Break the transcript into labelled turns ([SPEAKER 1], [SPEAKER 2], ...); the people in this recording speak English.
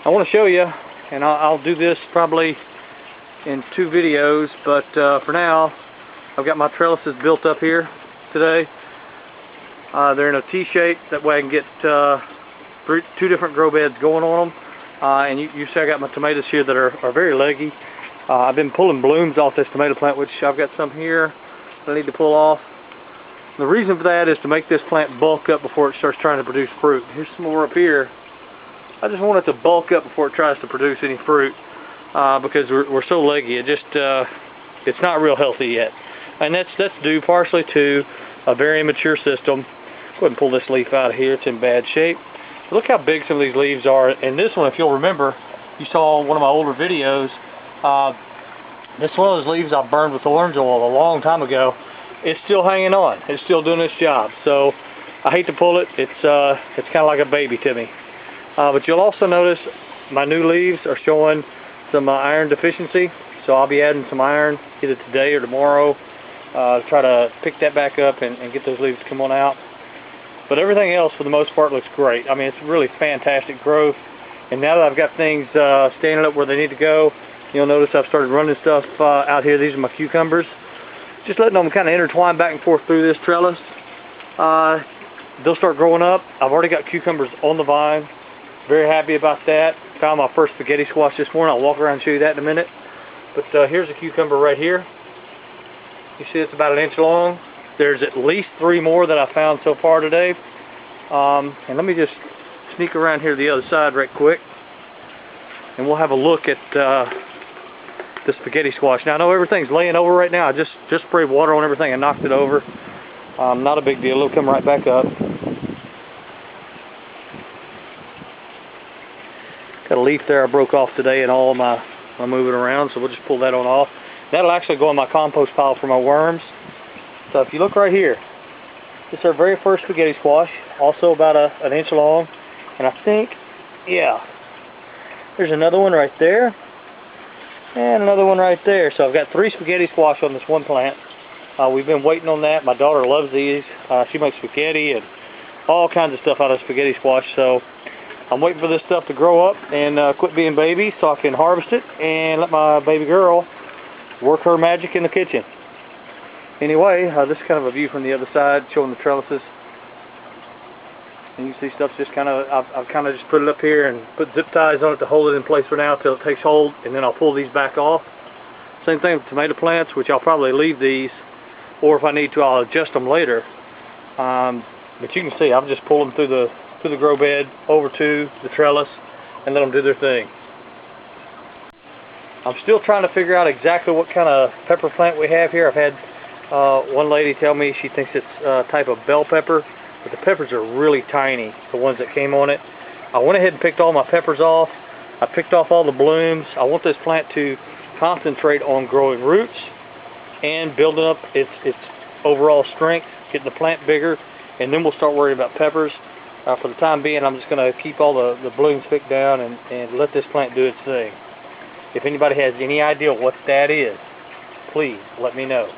[SPEAKER 1] I want to show you, and I'll do this probably in 2 videos, but for now, I've got my trellises built up here today. They're in a T shape, that way I can get 2 different grow beds going on them. And you see I got my tomatoes here that are very leggy. I've been pulling blooms off this tomato plant, which I've got some here that I need to pull off. The reason for that is to make this plant bulk up before it starts trying to produce fruit. Here's some more up here. I just want it to bulk up before it tries to produce any fruit, because we're so leggy. It just it's not real healthy yet, and that's due partially to a very immature system. Go ahead and pull this leaf out of here. It's in bad shape. But look how big some of these leaves are. And this one, if you'll remember, you saw one of my older videos. This one of those leaves I burned with orange oil a long time ago. It's still hanging on. It's still doing its job. So I hate to pull it. It's kind of like a baby to me. But you'll also notice my new leaves are showing some iron deficiency. So I'll be adding some iron either today or tomorrow to try to pick that back up and get those leaves to come on out. But everything else, for the most part, looks great. I mean, it's really fantastic growth. And now that I've got things standing up where they need to go, you'll notice I've started running stuff out here. These are my cucumbers. Just letting them kind of intertwine back and forth through this trellis. They'll start growing up. I've already got cucumbers on the vine. Very happy about that. Found my first spaghetti squash this morning. I'll walk around and show you that in a minute. But here's a cucumber right here. You see it's about 1 inch long. There's at least 3 more that I found so far today. And let me just sneak around here to the other side right quick, and we'll have a look at the spaghetti squash. Now I know everything's laying over right now. I just sprayed water on everything and knocked it over. Not a big deal. It'll come right back up. Got a leaf there I broke off today and all my moving around, so we'll just pull that on off. That'll actually go in my compost pile for my worms. So if you look right here, this is our very first spaghetti squash, also about 1 inch long. And I think, yeah, there's another one right there, and another one right there. So I've got 3 spaghetti squash on this one plant. We've been waiting on that. My daughter loves these. She makes spaghetti and all kinds of stuff out of spaghetti squash. So I'm waiting for this stuff to grow up and quit being baby so I can harvest it and let my baby girl work her magic in the kitchen. Anyway, this is kind of a view from the other side showing the trellises. And you see stuff's just kind of, I've kind of just put it up here and put zip ties on it to hold it in place for now until it takes hold, and then I'll pull these back off. Same thing with tomato plants, which I'll probably leave these, or if I need to, I'll adjust them later. But you can see I'm just pulling through the grow bed over to the trellis and let them do their thing. I'm still trying to figure out exactly what kind of pepper plant we have here. I've had one lady tell me she thinks it's a type of bell pepper, but the peppers are really tiny, the ones that came on it. I went ahead and picked all my peppers off. I picked off all the blooms. I want this plant to concentrate on growing roots and building up its overall strength, getting the plant bigger, and then we'll start worrying about peppers. For the time being, I'm just going to keep all the blooms picked down and let this plant do its thing. If anybody has any idea what that is, please let me know.